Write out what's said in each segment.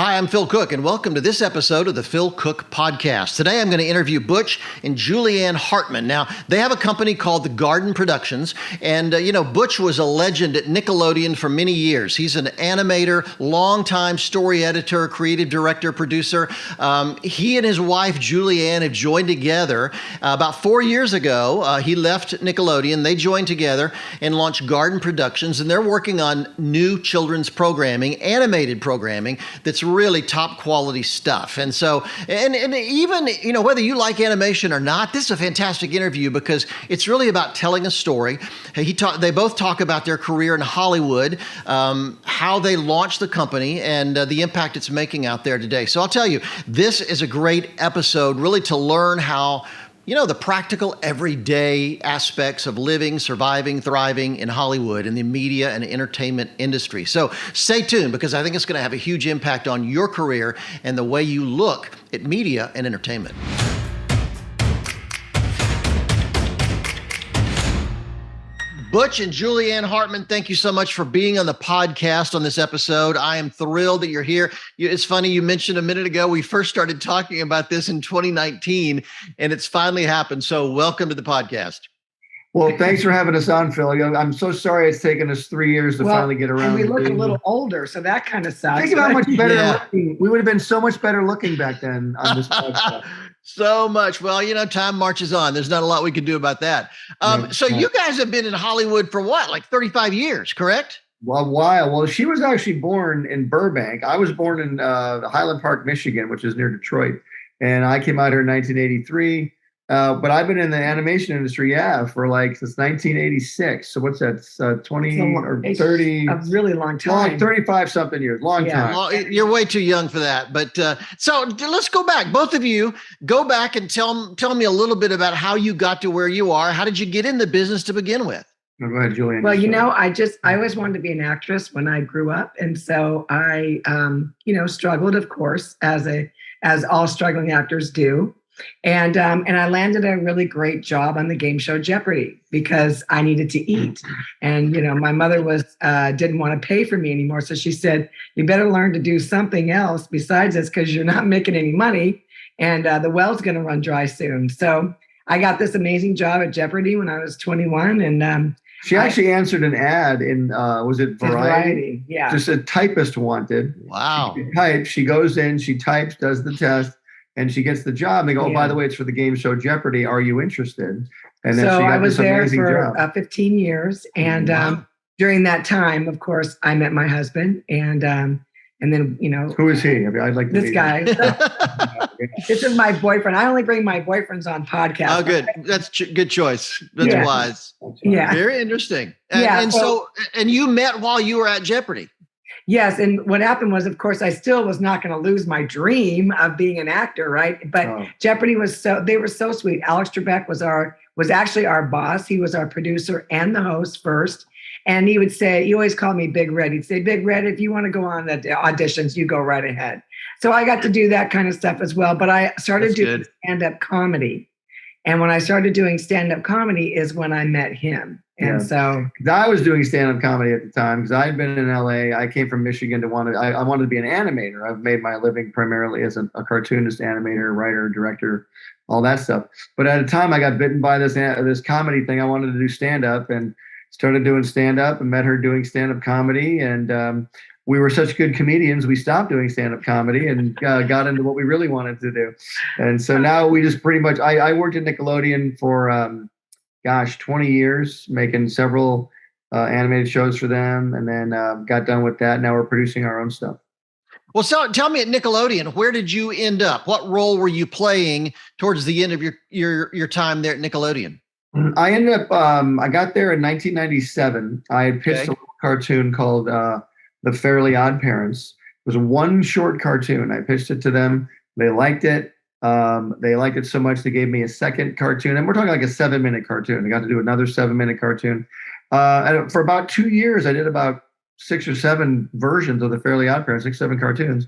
Hi, I'm Phil Cook, and welcome to this episode of the Phil Cook Podcast. Today, I'm going to interview Butch and Julieann Hartman. Now, they have a company called The Garden Productions, and, Butch was a legend at Nickelodeon for many years. He's an animator, longtime story editor, creative director, producer. He and his wife, Julieann, have joined together. About 4 years ago, he left Nickelodeon. They joined together and launched Garden Productions, and they're working on new children's programming, animated programming, that's really top quality stuff. And so, and even, whether you like animation or not, this is a fantastic interview because it's really about telling a story. They both talk about their career in Hollywood, how they launched the company, and the impact it's making out there today. So I'll tell you, this is a great episode really to learn how the practical everyday aspects of living, surviving, thriving in Hollywood in the media and entertainment industry. So stay tuned because I think it's going to have a huge impact on your career and the way you look at media and entertainment. Butch and Julieann Hartman, thank you so much for being on the podcast on this episode. I am thrilled that you're here. It's funny, you mentioned a minute ago, we first started talking about this in 2019, and it's finally happened. So welcome to the podcast. Well, thanks for having us on, Phil. I'm so sorry it's taken us 3 years to finally get around. And we look a little older, so that kind of sucks. Think about how much better looking. We would have been so much better looking back then on this podcast. So much. Well, time marches on. There's not a lot we can do about that. So you guys have been in Hollywood for what, like 35 years, correct? Well, a while. Well, she was actually born in Burbank. I was born in Highland Park, Michigan, which is near Detroit. And I came out here in 1983. But I've been in the animation industry, for since 1986. So what's that, 20 or 30? A really long time. 35 something years, long time. Well, you're way too young for that. But so let's go back. Both of you go back and tell me a little bit about how you got to where you are. How did you get in the business to begin with? No, go ahead, Julieann. Well, I always wanted to be an actress when I grew up. And so I, struggled, of course, as all struggling actors do. And I landed a really great job on the game show Jeopardy because I needed to eat. And, my mother didn't want to pay for me anymore. So she said, you better learn to do something else besides this because you're not making any money and the well's going to run dry soon. So I got this amazing job at Jeopardy when I was 21. And she actually answered an ad in, was it Variety? Yeah. Just a typist wanted. Wow. She goes in, she types, does the test. And she gets the job. They go, oh, by the way, it's for the game show Jeopardy. Are you interested? And then so she got I was there for 15 years. And during that time, of course, I met my husband. And then, who is he? I'd like to this meet guy. This is my boyfriend. I only bring my boyfriends on podcasts. Oh, good. That's good choice. That's wise. Yeah. Very interesting. And you met while you were at Jeopardy. Yes. And what happened was, of course, I still was not going to lose my dream of being an actor, right? But Jeopardy they were so sweet. Alex Trebek was actually our boss. He was our producer and the host first. And he always called me Big Red. He'd say, Big Red, if you want to go on the auditions, you go right ahead. So I got to do that kind of stuff as well. But I started doing stand-up comedy. And when I started doing stand-up comedy is when I met him. And so I was doing stand-up comedy at the time because I had been in LA. I came from Michigan I wanted to be an animator. I've made my living primarily as a cartoonist, animator, writer, director, all that stuff. But at the time I got bitten by this comedy thing. I wanted to do stand-up and started doing stand-up and met her doing stand-up comedy. And we were such good comedians, we stopped doing stand-up comedy and got into what we really wanted to do. And so now we just pretty much, I worked at Nickelodeon for 20 years, making several animated shows for them, and then got done with that. Now we're producing our own stuff. Well, so tell me, at Nickelodeon, where did you end up? What role were you playing towards the end of your time there at Nickelodeon? I ended up, I got there in 1997. I had pitched a little cartoon called The Fairly OddParents. It was one short cartoon. I pitched it to them. They liked it. They liked it so much they gave me a second cartoon, and we're talking like a 7-minute cartoon. I got to do another 7-minute cartoon. And for about 2 years, I did about 6 or 7 versions of the Fairly OddParents, 6, 7 cartoons.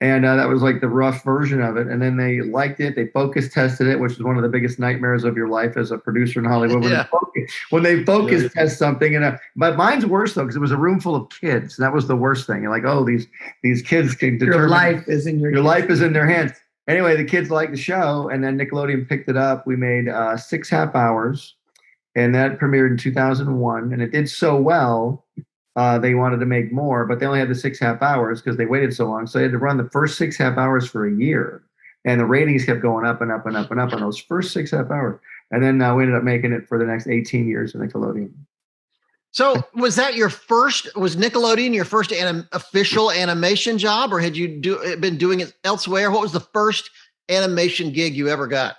And that was like the rough version of it. And then they liked it. They focus tested it, which is one of the biggest nightmares of your life as a producer in Hollywood. Yeah. When they focus test something, but mine's worse though, because it was a room full of kids. That was the worst thing. You're like, oh, these kids can determine your life is in your life is in their hands. Anyway, the kids liked the show, and then Nickelodeon picked it up. We made 6 half hours, and that premiered in 2001, and it did so well. They wanted to make more, but they only had the 6 half hours because they waited so long. So they had to run the first 6 half hours for a year. And the ratings kept going up and up and up and up on those first 6 half hours. And then we ended up making it for the next 18 years of Nickelodeon. So was Nickelodeon your first official animation job, or had you been doing it elsewhere? What was the first animation gig you ever got?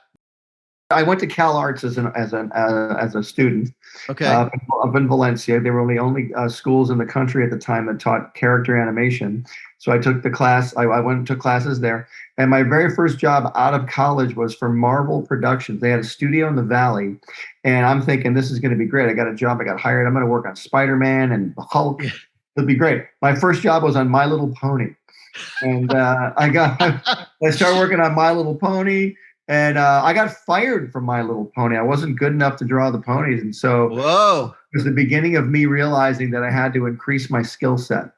I went to Cal Arts as a student. Okay. Up in Valencia. They were the only schools in the country at the time that taught character animation. So I took the class. I went and took classes there. And my very first job out of college was for Marvel Productions. They had a studio in the Valley. And I'm thinking, this is going to be great. I got a job. I got hired. I'm going to work on Spider-Man and Hulk. It'll be great. My first job was on My Little Pony. And I started working on My Little Pony. And I got fired from My Little Pony. I wasn't good enough to draw the ponies. And so it was the beginning of me realizing that I had to increase my skill set.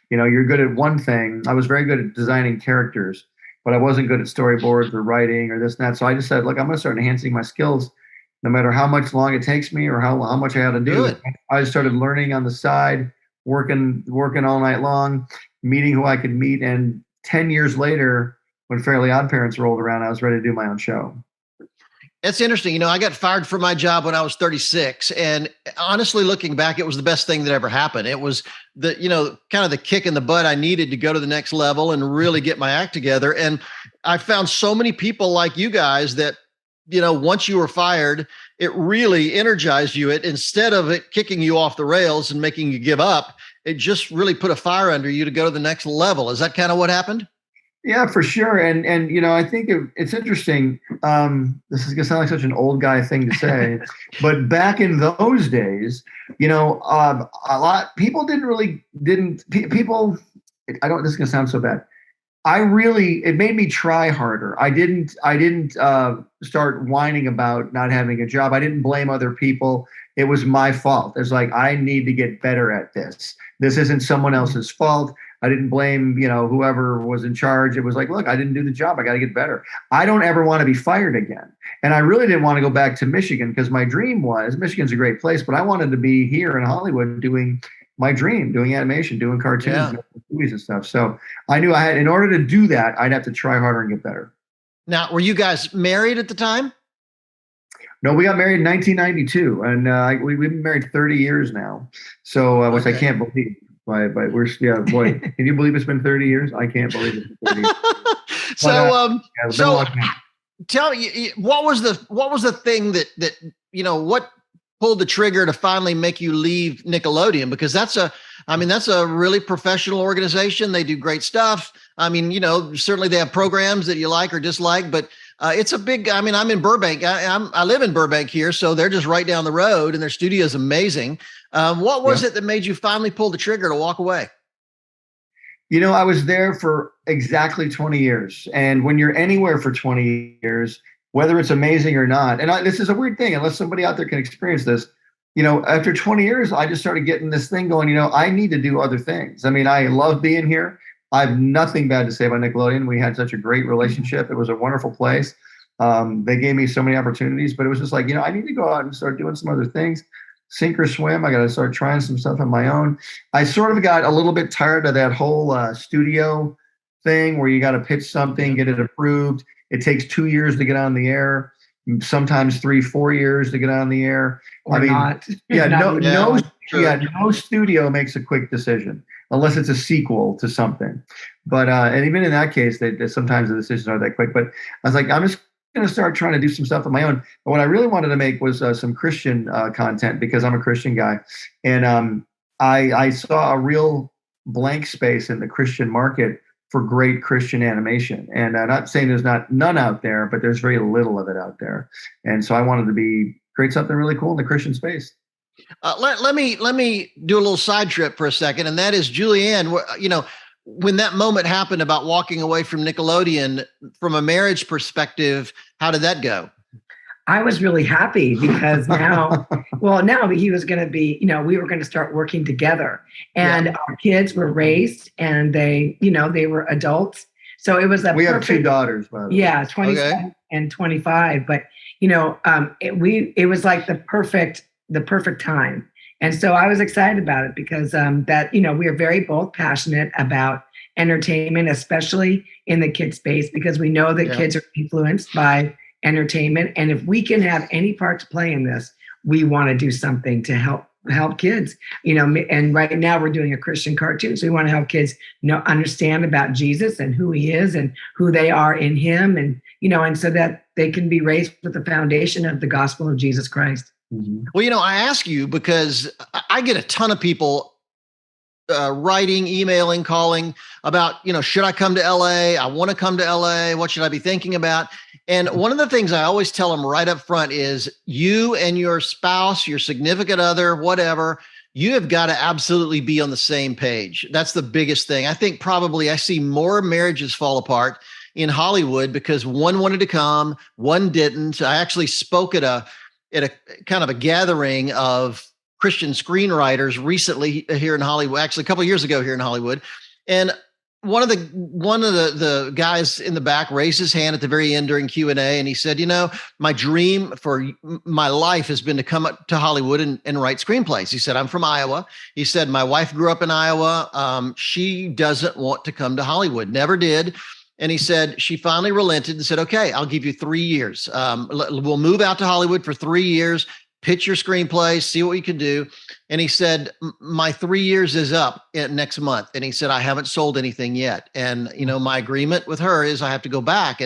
You know, you're good at one thing. I was very good at designing characters, but I wasn't good at storyboards or writing or this and that. So I just said, look, I'm going to start enhancing my skills no matter how much long it takes me or how much I had to do. I started learning on the side, working all night long, meeting who I could meet. And 10 years later, when Fairly OddParents rolled around, I was ready to do my own show. It's interesting. You know, I got fired from my job when I was 36. And honestly, looking back, it was the best thing that ever happened. It was kind of the kick in the butt I needed to go to the next level and really get my act together. And I found so many people like you guys that, once you were fired, it really energized you. Instead of it kicking you off the rails and making you give up, it just really put a fire under you to go to the next level. Is that kind of what happened? Yeah, for sure. And I think it's interesting. This is going to sound like such an old guy thing to say, but back in those days, a lot people people. This is going to sound so bad. It made me try harder. I didn't start whining about not having a job. I didn't blame other people. It was my fault. It's like, I need to get better at this. This isn't someone else's fault. I didn't blame, whoever was in charge. It was like, look, I didn't do the job. I got to get better. I don't ever want to be fired again. And I really didn't want to go back to Michigan because my dream was, Michigan's a great place, but I wanted to be here in Hollywood doing my dream, doing animation, doing cartoons, movies and stuff. So I knew in order to do that, I'd have to try harder and get better. Now, were you guys married at the time? No, we got married in 1992, and we've been married 30 years now. So, which I can't believe. But we're boy, can you believe it's been 30 years? I can't believe it's been 30 years. Tell me, what was the thing that what pulled the trigger to finally make you leave Nickelodeon? Because that's a really professional organization. They do great stuff. Certainly they have programs that you like or dislike, but it's a big, I'm in Burbank. I live in Burbank here, so they're just right down the road and their studio is amazing. What was it that made you finally pull the trigger to walk away? I was there for exactly 20 years. And when you're anywhere for 20 years, whether it's amazing or not, and this is a weird thing, unless somebody out there can experience this, after 20 years, I just started getting this thing going, I need to do other things. I love being here. I have nothing bad to say about Nickelodeon. We had such a great relationship. It was a wonderful place. They gave me so many opportunities, but it was just like, I need to go out and start doing some other things. Sink or swim. I got to start trying some stuff on my own. I sort of got a little bit tired of that whole studio thing where you got to pitch something, get it approved. It takes 2 years to get on the air, sometimes 3-4 years to get on the air. Not. No studio makes a quick decision unless it's a sequel to something. But and even in that case, sometimes the decisions aren't that quick. But I was like, I'm just going to start trying to do some stuff on my own. But what I really wanted to make was some Christian content because I'm a Christian guy. And I saw a real blank space in the Christian market for great Christian animation. And I'm not saying there's none out there, but there's very little of it out there. And so I wanted to create something really cool in the Christian space. Let me do a little side trip for a second. And that is, Julieann, when that moment happened about walking away from Nickelodeon, from a marriage perspective, how did that go? I was really happy because now he was going to be, we were going to start working together, and our kids were raised, and they were adults. So it was we have 2 daughters, by the way. Yeah, 27 and 25. But it was like the perfect time. And so I was excited about it because we are very both passionate about entertainment, especially in the kid space, because we know that kids are influenced by entertainment. And if we can have any part to play in this, we want to do something to help kids, and right now we're doing a Christian cartoon. So we want to help kids understand about Jesus and who he is and who they are in him. And so that they can be raised with the foundation of the gospel of Jesus Christ. Mm-hmm. Well, I ask you because I get a ton of people writing, emailing, calling about, should I come to LA? I want to come to LA. What should I be thinking about? And one of the things I always tell them right up front is you and your spouse, your significant other, whatever, you have got to absolutely be on the same page. That's the biggest thing. I think probably I see more marriages fall apart in Hollywood because one wanted to come, one didn't. I actually spoke at a kind of a gathering of Christian screenwriters recently here in Hollywood, actually a couple of years ago here in Hollywood. And one of the guys in the back raised his hand at the very end during Q&A, and he said, my dream for my life has been to come up to Hollywood and write screenplays. He said, I'm from Iowa. He said, my wife grew up in Iowa. She doesn't want to come to Hollywood, never did. And he said, she finally relented and said, okay, I'll give you 3 years. We'll move out to Hollywood for 3 years, pitch your screenplays, see what you can do. And he said, my 3 years is up next month. And he said, I haven't sold anything yet. And, my agreement with her is I have to go back.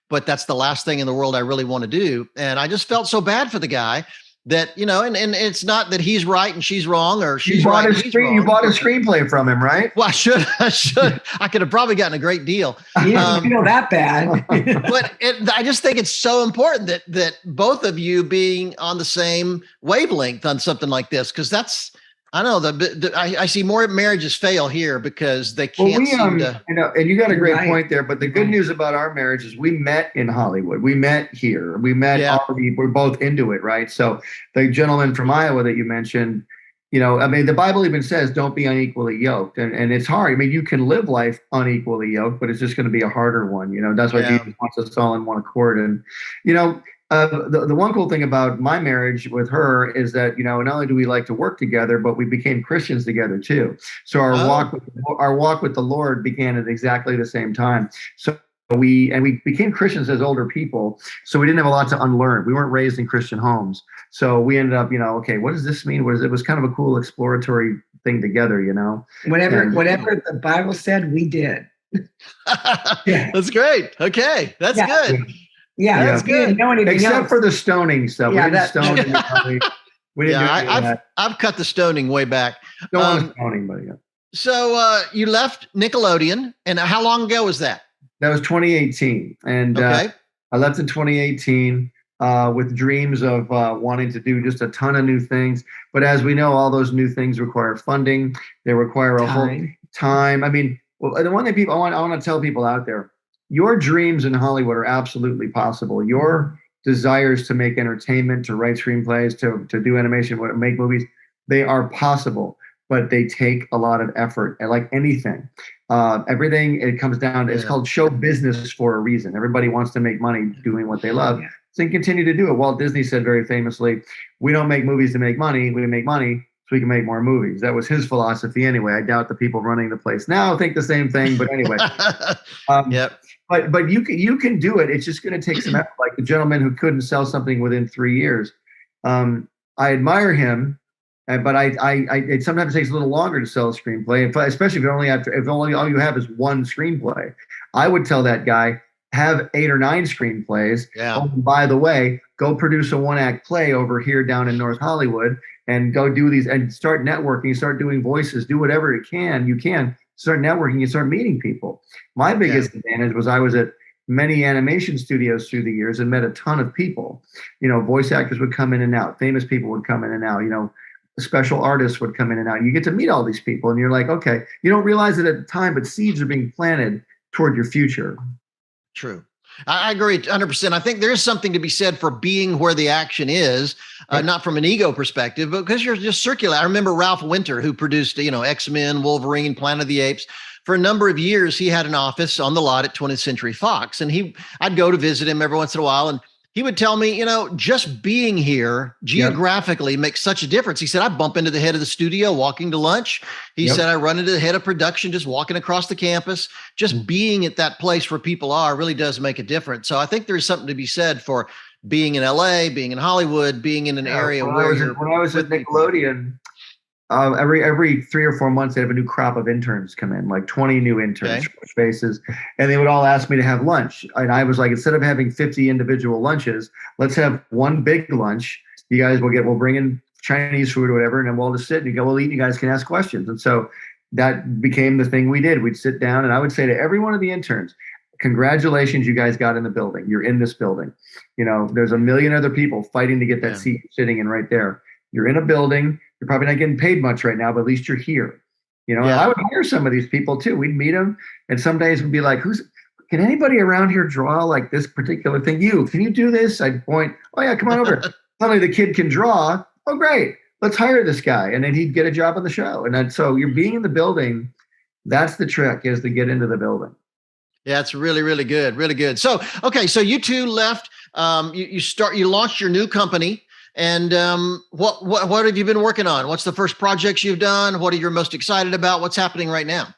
But that's the last thing in the world I really want to do. And I just felt so bad for the guy that, and it's not that he's right and she's wrong, or she's right and he's wrong. You bought a screenplay from him, right? Well, I should. I could have probably gotten a great deal. You didn't feel that bad. But I just think it's so important that both of you being on the same wavelength on something like this, because that's, I don't know, I see more marriages fail here because they can't seem to. And you got a great point there. But the good news about our marriage is we met in Hollywood. We met here. We met. We're both into it, right? So the gentleman from Iowa that you mentioned, the Bible even says, "Don't be unequally yoked," and it's hard. I mean, you can live life unequally yoked, but it's just going to be a harder one. That's why Jesus wants us all in one accord. And the one cool thing about my marriage with her is that, not only do we like to work together, but we became Christians together too. So our walk with the Lord began at exactly the same time. So we became Christians as older people. So we didn't have a lot to unlearn. We weren't raised in Christian homes. So we ended up, okay, what does this mean? It was kind of a cool exploratory thing together, Whatever the Bible said, we did. That's great. Okay. That's good. Yeah, that's good. Didn't know anything Except else. For the stoning stuff. Yeah, we didn't stone anybody. We didn't I've cut the stoning way back. Don't want stoning, but yeah. So you left Nickelodeon, and how long ago was that? That was 2018, and I left in 2018 with dreams of wanting to do just a ton of new things. But as we know, all those new things require funding. They require a whole time. I mean, the one thing I want to tell people out there. Your dreams in Hollywood are absolutely possible. Your desires to make entertainment, to write screenplays, to do animation, make movies, they are possible, but they take a lot of effort. And like anything, everything, it comes down to, it's called show business for a reason. Everybody wants to make money doing what they love. So continue to do it. Walt Disney said very famously, we don't make movies to make money. We make money so we can make more movies. That was his philosophy anyway. I doubt the people running the place now think the same thing, but anyway. But you can do it. It's just going to take some effort. Like the gentleman who couldn't sell something within 3 years. I admire him, but it sometimes takes a little longer to sell a screenplay, especially if only all you have is one screenplay. I would tell that guy, have 8 or 9 screenplays. Yeah. Oh, by the way, go produce a 1-act play over here down in North Hollywood and go do these and start networking, start doing voices, do whatever you can. Start networking and start meeting people. My biggest advantage was I was at many animation studios through the years and met a ton of people. Voice actors would come in and out. Famous people would come in and out. special artists would come in and out. You get to meet all these people, and you're like, okay, you don't realize it at the time, but seeds are being planted toward your future. True. I agree 100%. I think there's something to be said for being where the action is, not from an ego perspective, but because you're just circulating. I remember Ralph Winter, who produced, X-Men, Wolverine, Planet of the Apes. For a number of years, he had an office on the lot at 20th Century Fox, and I'd go to visit him every once in a while, and he would tell me, just being here geographically makes such a difference. He said, I bump into the head of the studio walking to lunch. He said, I run into the head of production just walking across the campus. Just being at that place where people are really does make a difference. So I think there's something to be said for being in LA, being in Hollywood, being in an area when I was at Nickelodeon, every 3 or 4 months, they have a new crop of interns come in, like 20 new interns, faces, and they would all ask me to have lunch. And I was like, instead of having 50 individual lunches, let's have one big lunch. You guys we'll bring in Chinese food or whatever, and then we'll just sit and we'll eat, and you guys can ask questions. And so that became the thing we did. We'd sit down, and I would say to every one of the interns, congratulations, you guys got in the building. You're in this building. There's a million other people fighting to get that seat sitting in right there. You're in a building. You're probably not getting paid much right now, but at least you're here. I would hire some of these people too. We'd meet them, and some days we'd be like, can anybody around here draw like this particular thing? Can you do this? I'd point, oh yeah, come on over. Suddenly the kid can draw. Oh, great. Let's hire this guy. And then he'd get a job on the show. And so you're being in the building. That's the trick, is to get into the building. Yeah, it's really, really good. Really good. So, okay. So you two left, you launched your new company. And what have you been working on? What's the first projects you've done? What are you most excited about? What's happening right now?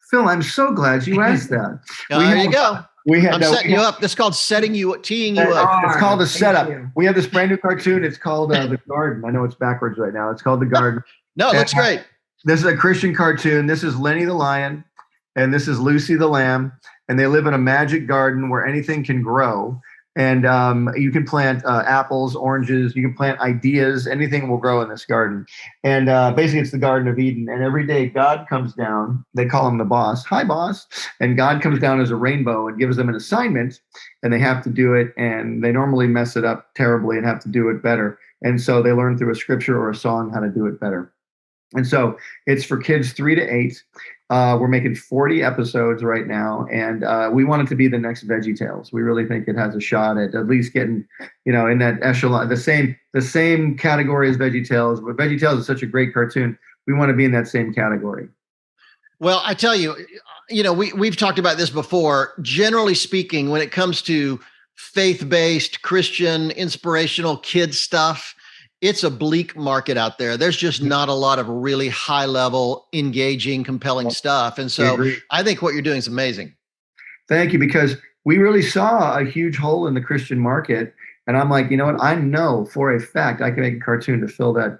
Phil, I'm so glad you asked that. There you go. I'm setting you up. That's called teeing you up. It's called a setup. We have this brand new cartoon. It's called The Garden. I know it's backwards right now. It's called The Garden. No, it looks great. This is a Christian cartoon. This is Lenny the lion, and this is Lucy the lamb, and they live in a magic garden where anything can grow. And you can plant apples, oranges, you can plant ideas, anything will grow in this garden. And basically it's the Garden of Eden. And every day God comes down, they call him the boss. Hi, boss. And God comes down as a rainbow and gives them an assignment, and they have to do it. And they normally mess it up terribly and have to do it better. And so they learn through a scripture or a song how to do it better. And so it's for kids 3 to 8. We're making 40 episodes right now, and we want it to be the next VeggieTales. We really think it has a shot at least getting, in that echelon, the same category as VeggieTales. But VeggieTales is such a great cartoon. We want to be in that same category. Well, I tell you, we've talked about this before. Generally speaking, when it comes to faith-based, Christian, inspirational kids stuff, it's a bleak market out there. There's just not a lot of really high level, engaging, compelling stuff. And so I think what you're doing is amazing. Thank you, because we really saw a huge hole in the Christian market. And I'm like, you know what? I know for a fact I can make a cartoon to fill that.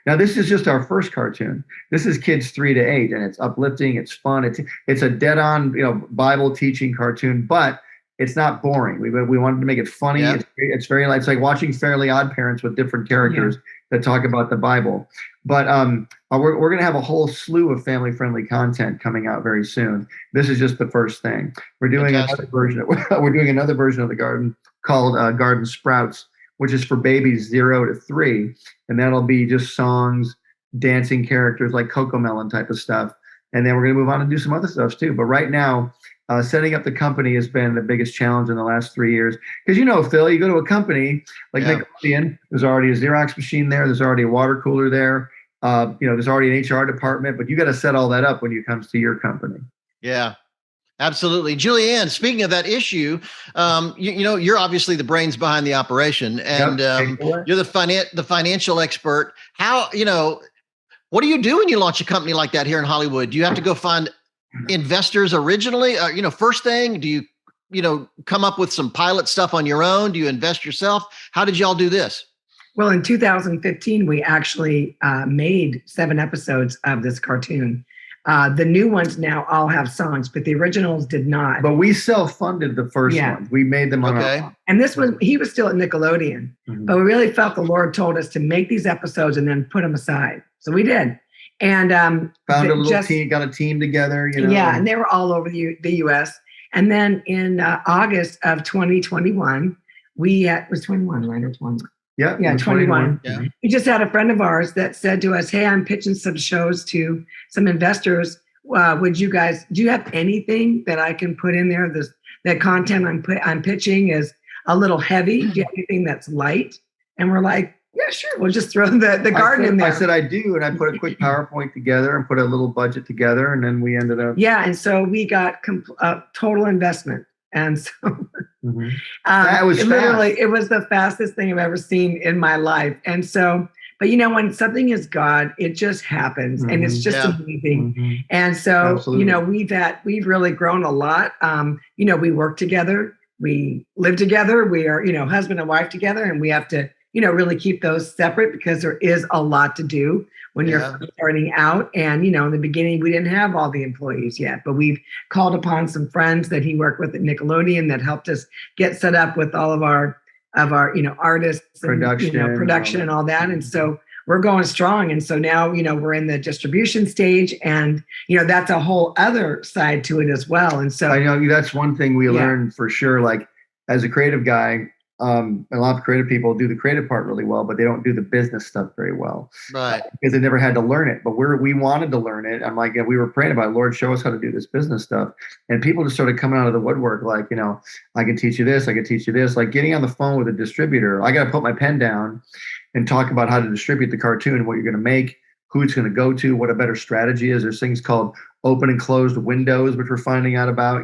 Now, this is just our first cartoon. This is kids 3 to 8, and it's uplifting. It's fun. It's a dead on, Bible teaching cartoon, but it's not boring. We wanted to make it funny. Yeah. It's very light. It's like watching Fairly OddParents with different characters that talk about the Bible. But we're going to have a whole slew of family-friendly content coming out very soon. This is just the first thing. We're doing another version of the garden called Garden Sprouts, which is for babies 0 to 3, and that'll be just songs, dancing characters like Cocomelon type of stuff. And then we're going to move on and do some other stuff too. But right now, setting up the company has been the biggest challenge in the last 3 years. Because, Phil, you go to a company like Nickelodeon, there's already a Xerox machine there. There's already a water cooler there. There's already an HR department, but you got to set all that up when it comes to your company. Yeah, absolutely. Julieann, speaking of that issue, you're obviously the brains behind the operation, and you're the financial expert. How, what do you do when you launch a company like that here in Hollywood? Do you have to go find investors originally? First thing, do you come up with some pilot stuff on your own? Do you invest yourself? How did y'all do this? Well, in 2015, we actually made 7 episodes of this cartoon. The new ones now all have songs, but the originals did not. But we self-funded the first ones. We made them on our own. And he was still at Nickelodeon. Mm-hmm. But we really felt the Lord told us to make these episodes and then put them aside. So we did. And found a little team, got a team together. Yeah, and they were all over the U.S. And then in August of 2021, was 21, right? Or 20? Yeah, Yeah, 21. Yeah. We just had a friend of ours that said to us, "Hey, I'm pitching some shows to some investors. Would you guys? Do you have anything that I can put in there? That content I'm pitching is a little heavy. Do you have anything that's light?" And we're like, "Yeah, sure. We'll just throw the garden in there." I said I do, and I put a quick PowerPoint together and put a little budget together, and then we ended up. Yeah, and so we got total investment, and so That was literally it was the fastest thing I've ever seen in my life. And so, but when something is God, it just happens, and it's just amazing. And so, Absolutely. we've really grown a lot. We work together, we live together, we are husband and wife together, and we have to really keep those separate because there is a lot to do when you're first starting out. And, in the beginning, we didn't have all the employees yet, but we've called upon some friends that he worked with at Nickelodeon that helped us get set up with all of our artists and production and all that. And so we're going strong. And so now, we're in the distribution stage, and, that's a whole other side to it as well. And so I know that's one thing we learned for sure. Like, as a creative guy, a lot of creative people do the creative part really well, but they don't do the business stuff very well, right? Because they never had to learn it. But we wanted to learn it. I'm like, we were praying about it. Lord, show us how to do this business stuff. And people just started coming out of the woodwork, like, I can teach you this, I can teach you this. Like getting on the phone with a distributor, I got to put my pen down and talk about how to distribute the cartoon, what you're going to make, who it's going to go to, what a better strategy is. There's things called open and closed windows, which we're finding out about,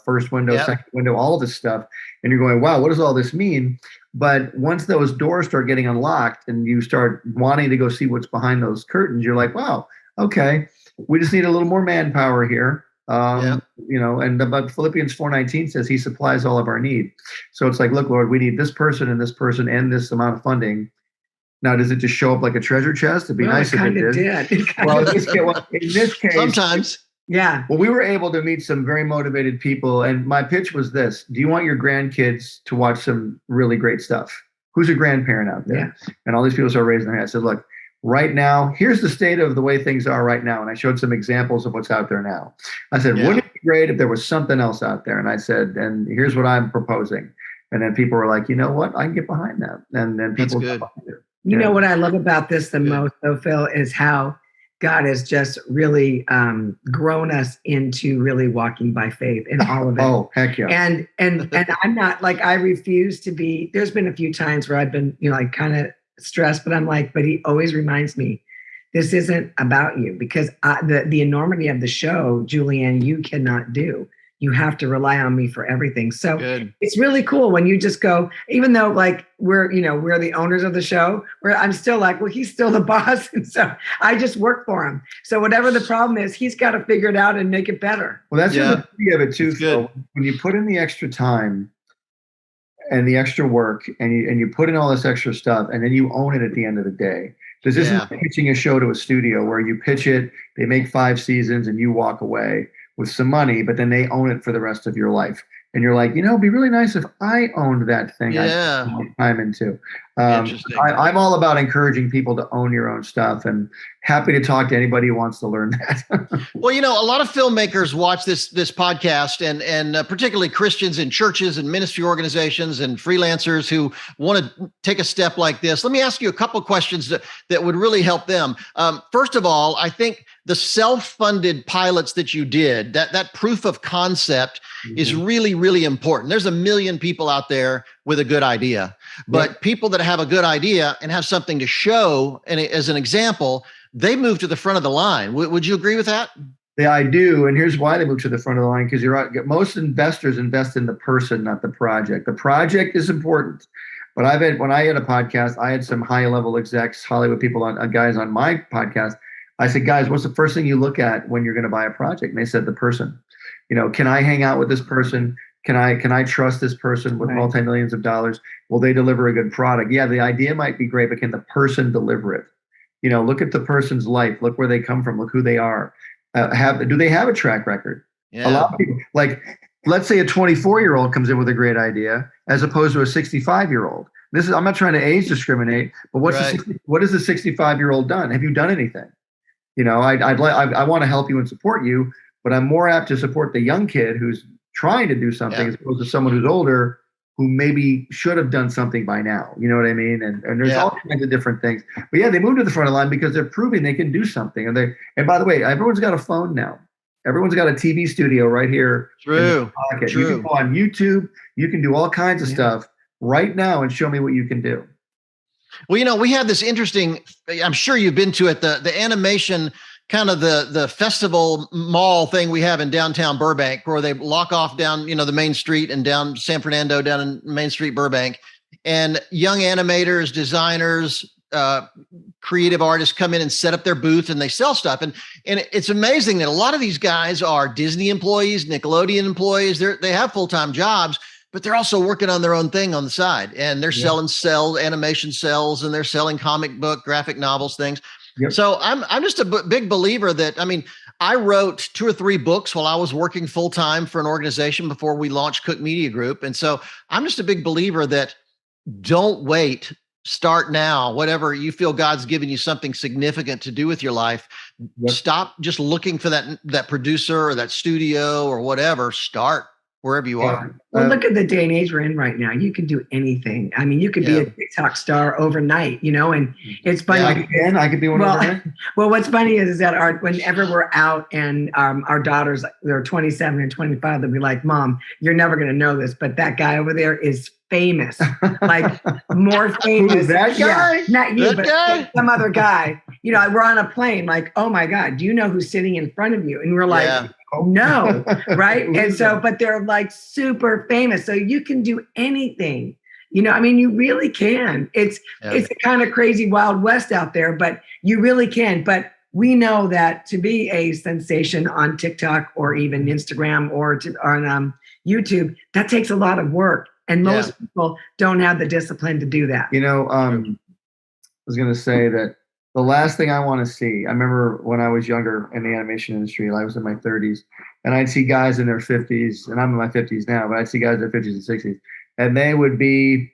first window, second window, all of this stuff. And you're going, wow, what does all this mean? But once those doors start getting unlocked and you start wanting to go see what's behind those curtains, you're like, wow, okay, we just need a little more manpower here. But Philippians 4:19 says he supplies all of our need. So it's like, look, Lord, we need this person and this person and this amount of funding. Now, does it just show up like a treasure chest? It'd be nice if it did. Well, in this case, sometimes. Yeah. Well, we were able to meet some very motivated people. And my pitch was this: do you want your grandkids to watch some really great stuff? Who's a grandparent out there? Yeah. And all these people started raising their hands. I said, look, right now, here's the state of the way things are right now. And I showed some examples of what's out there now. I said, wouldn't it be great if there was something else out there? And I said, and here's what I'm proposing. And then people were like, you know what? I can get behind that. And then people got behind it. You know what I love about this the most, though, Phil, is how God has just really grown us into really walking by faith in all of it. Oh, heck yeah. And I'm not like, I refuse to be. There's been a few times where I've been, kind of stressed, but I'm like, but he always reminds me, this isn't about you, because the enormity of the show, Julieann, you cannot do. You have to rely on me for everything. So it's really cool when you just go, even though like we're the owners of the show, where I'm still like, well, he's still the boss. And so I just work for him. So whatever the problem is, he's got to figure it out and make it better. Well, that's the beauty of it too, Phil. When you put in the extra time and the extra work and you put in all this extra stuff and then you own it at the end of the day. This isn't pitching a show to a studio where you pitch it, they make 5 seasons and you walk away with some money, but then they own it for the rest of your life. And you're like, it'd be really nice if I owned that thing I put my time into. I'm all about encouraging people to own your own stuff, and happy to talk to anybody who wants to learn that. Well, a lot of filmmakers watch this podcast, and particularly Christians in churches and ministry organizations and freelancers who want to take a step like this. Let me ask you a couple of questions that would really help them. First of all, I think the self-funded pilots that you did, that proof of concept is really, really important. There's 1 million people out there with a good idea, but people that have a good idea and have something to show, and as an example, they move to the front of the line. Would you agree with that? Yeah, I do. And here's why they move to the front of the line, because you're right. Most investors invest in the person, not the project. The project is important. But when I had a podcast, I had some high-level execs, Hollywood people, guys on my podcast. I said, guys, what's the first thing you look at when you're going to buy a project? And they said, the person. Can I hang out with this person? Can I trust this person with multi-millions of dollars? Will they deliver a good product? Yeah, the idea might be great, but can the person deliver it? Look at the person's life. Look where they come from. Look who they are. Do they have a track record? Yeah. A lot of people, like, let's say a 24-year-old comes in with a great idea as opposed to a 65-year-old. I'm not trying to age discriminate, but what has the 65-year-old done? Have you done anything? I want to help you and support you, but I'm more apt to support the young kid who's trying to do something as opposed to someone who's older who maybe should have done something by now. You know what I mean? And there's all kinds of different things. But yeah, they moved to the front of the line because they're proving they can do something. And by the way, everyone's got a phone now. Everyone's got a TV studio right here. True. In you can go on YouTube. You can do all kinds of stuff right now and show me what you can do. Well, we have this interesting, I'm sure you've been to it, the animation, kind of the festival mall thing we have in downtown Burbank, where they lock off down, the main street, and down San Fernando, down in Main Street, Burbank. And young animators, designers, creative artists come in and set up their booth, and they sell stuff. And it's amazing that a lot of these guys are Disney employees, Nickelodeon employees. They have full-time jobs, but they're also working on their own thing on the side. And they're selling animation cells, and they're selling comic book, graphic novels, things. Yep. So I'm just a big believer that, I wrote 2 or 3 books while I was working full-time for an organization before we launched Cook Media Group. And so I'm just a big believer that don't wait, start now. Whatever you feel God's given you something significant to do with your life, stop just looking for that producer or that studio or whatever. Start wherever you are. Well, look at the day and age we're in right now. You can do anything. You could be a TikTok star overnight, and it's funny. Yeah, I could be one overnight. Well, what's funny is that whenever we're out and our daughters, they're 27 and 25, they'll be like, Mom, you're never going to know this, but that guy over there is famous, like more famous. Who's that guy? Yeah, not you, that but guy? Some other guy. We're on a plane, like, oh my God, do you know who's sitting in front of you? And we're like, no, right? And so, but they're like super famous. So you can do anything, you really can. It's a kind of crazy Wild West out there, but you really can. But we know that to be a sensation on TikTok or even Instagram or on YouTube, that takes a lot of work. And most people don't have the discipline to do that. I was going to say that the last thing I want to see, I remember when I was younger in the animation industry, I was in my 30s, and I'd see guys in their 50s, and I'm in my 50s now, but I'd see guys in their 50s and 60s, and they would be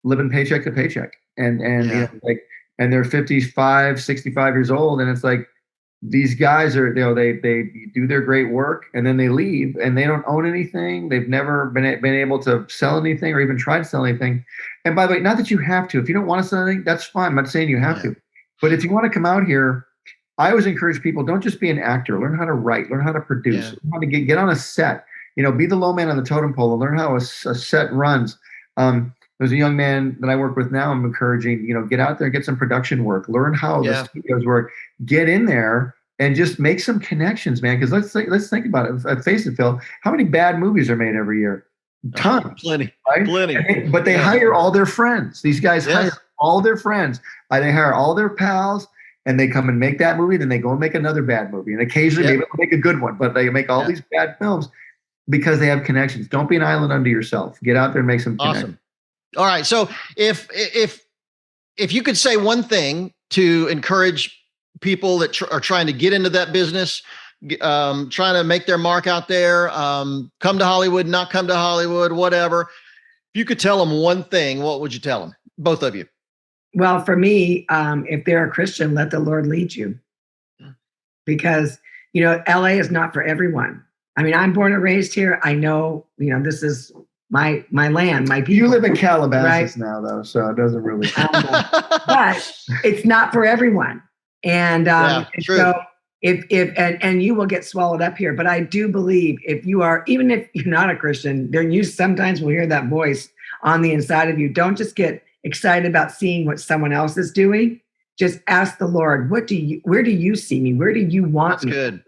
living paycheck to paycheck. And they're 55, 65 years old, and it's like, these guys are, they do their great work, and then they leave, and they don't own anything. They've never been able to sell anything or even try to sell anything. And by the way, not that you have to. If you don't want to sell anything, that's fine. I'm not saying you have to. But if you want to come out here, I always encourage people, don't just be an actor. Learn how to write. Learn how to produce. Learn how to get on a set. Be the low man on the totem pole and learn how a set runs. There's a young man that I work with now. I'm encouraging, get out there and get some production work. Learn how the studios work. Get in there and just make some connections, man. Because let's think about it. Face it, Phil. How many bad movies are made every year? Tons. Plenty. Right? Plenty. But they hire all their friends. These guys hire all their friends. They hire all their pals, and they come and make that movie. Then they go and make another bad movie. And occasionally maybe they'll make a good one. But they make all these bad films because they have connections. Don't be an island unto yourself. Get out there and make some connections. Awesome. All right. So if you could say one thing to encourage people that are trying to get into that business, trying to make their mark out there, come to Hollywood, not come to Hollywood, whatever. If you could tell them one thing, what would you tell them? Both of you. Well, for me, if they're a Christian, let the Lord lead you. Because, LA is not for everyone. I'm born and raised here. I know, this is my land, my people. You live in Calabasas now, though, so it doesn't really. But it's not for everyone. And so if you will get swallowed up here. But I do believe even if you're not a Christian, then you sometimes will hear that voice on the inside of you. Don't just get excited about seeing what someone else is doing. Just ask the Lord, where do you see me? Where do you want me? That's good.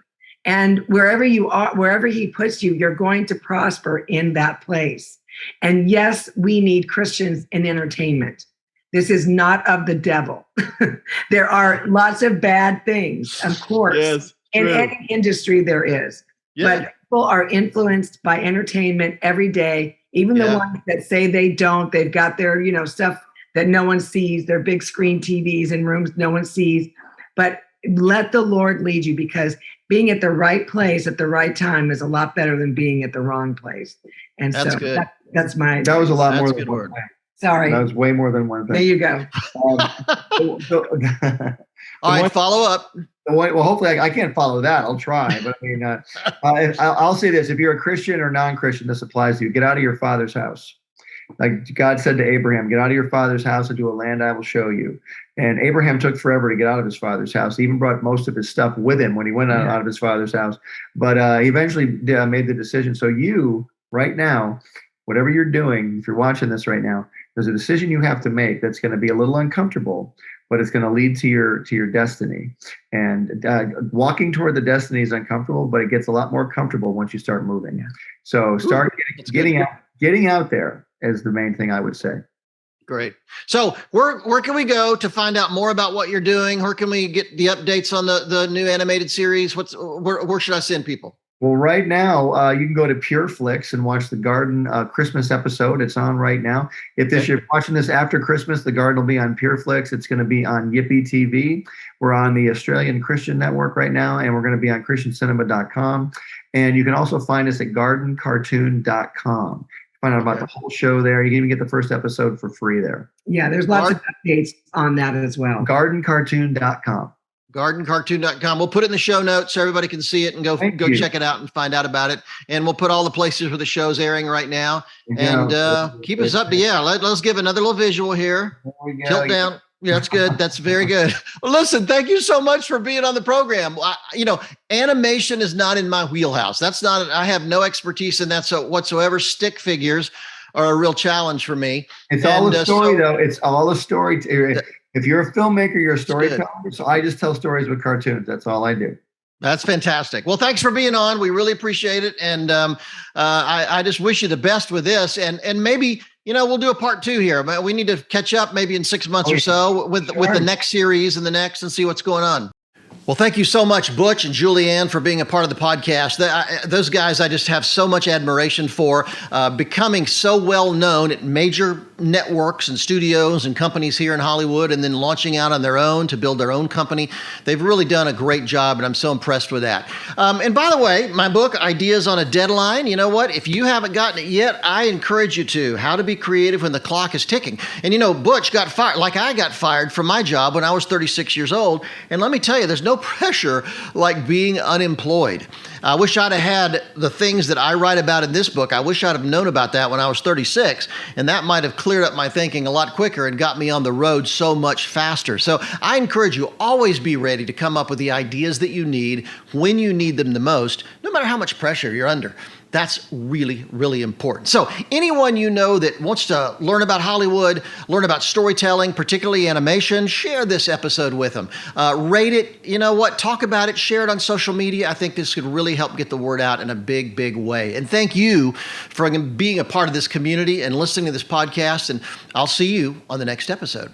And wherever you are, wherever he puts you, you're going to prosper in that place. And yes, we need Christians in entertainment. This is not of the devil. There are lots of bad things, of course. Yes, in any industry there is. Yeah. But people are influenced by entertainment every day. Even the ones that say they don't, they've got their, stuff that no one sees, their big screen TVs in rooms no one sees. But let the Lord lead you, because being at the right place at the right time is a lot better than being at the wrong place. And that's so good. That was a lot more than one thing. Sorry. That was way more than one thing. There you go. All right, follow up. Well, hopefully I can't follow that. I'll try. But I'll say this. If you're a Christian or non-Christian, this applies to you. Get out of your father's house. Like God said to Abraham, get out of your father's house and to a land I will show you. And Abraham took forever to get out of his father's house. He even brought most of his stuff with him when he went out of his father's house. But he eventually made the decision. So you, right now, whatever you're doing, if you're watching this right now, there's a decision you have to make that's going to be a little uncomfortable, but it's going to lead to your destiny. And walking toward the destiny is uncomfortable, but it gets a lot more comfortable once you start moving. So start getting out there is the main thing I would say. Great. So where can we go to find out more about what you're doing? Where can we get the updates on the new animated series? Where should I send people? Well, right now, you can go to PureFlix and watch the Garden Christmas episode. It's on right now. If you're watching this after Christmas, the Garden will be on PureFlix. It's going to be on Yippee TV. We're on the Australian Christian Network right now, and we're going to be on ChristianCinema.com. And you can also find us at GardenCartoon.com. Find out about the whole show there. You can even get the first episode for free there. Yeah, there's lots of updates on that as well. GardenCartoon.com. GardenCartoon.com. We'll put it in the show notes so everybody can see it and go check it out and find out about it. And we'll put all the places where the show's airing right now. And keep us up to, let's give another little visual here. Tilt down. Yeah, that's good. That's very good. Well, listen, thank you so much for being on the program. Animation is not in my wheelhouse. I have no expertise in that whatsoever. Stick figures are a real challenge for me. It's all a story, though. It's all a story. If you're a filmmaker, you're a storyteller. So I just tell stories with cartoons. That's all I do. That's fantastic. Well, thanks for being on. We really appreciate it. And I just wish you the best with this. And maybe, we'll do a part 2 here. We need to catch up maybe in 6 months or so with the next series and and see what's going on. Well, thank you so much, Butch and Julieann, for being a part of the podcast. Those guys I just have so much admiration for, becoming so well known at major networks and studios and companies here in Hollywood, and then launching out on their own to build their own company. They've really done a great job, and I'm so impressed with that. And by the way, my book, Ideas on a Deadline, you know what? If you haven't gotten it yet, I encourage you to. How to be creative when the clock is ticking. And Butch got fired, like I got fired from my job when I was 36 years old. And let me tell you, there's no pressure like being unemployed. I wish I'd have had the things that I write about in this book. I wish I'd have known about that when I was 36, and that might have cleared up my thinking a lot quicker and got me on the road so much faster. So I encourage you, always be ready to come up with the ideas that you need when you need them the most, no matter how much pressure you're under. That's really, really important. So anyone that wants to learn about Hollywood, learn about storytelling, particularly animation, share this episode with them. Rate it, talk about it, share it on social media. I think this could really help get the word out in a big, big way. And thank you for being a part of this community and listening to this podcast. And I'll see you on the next episode.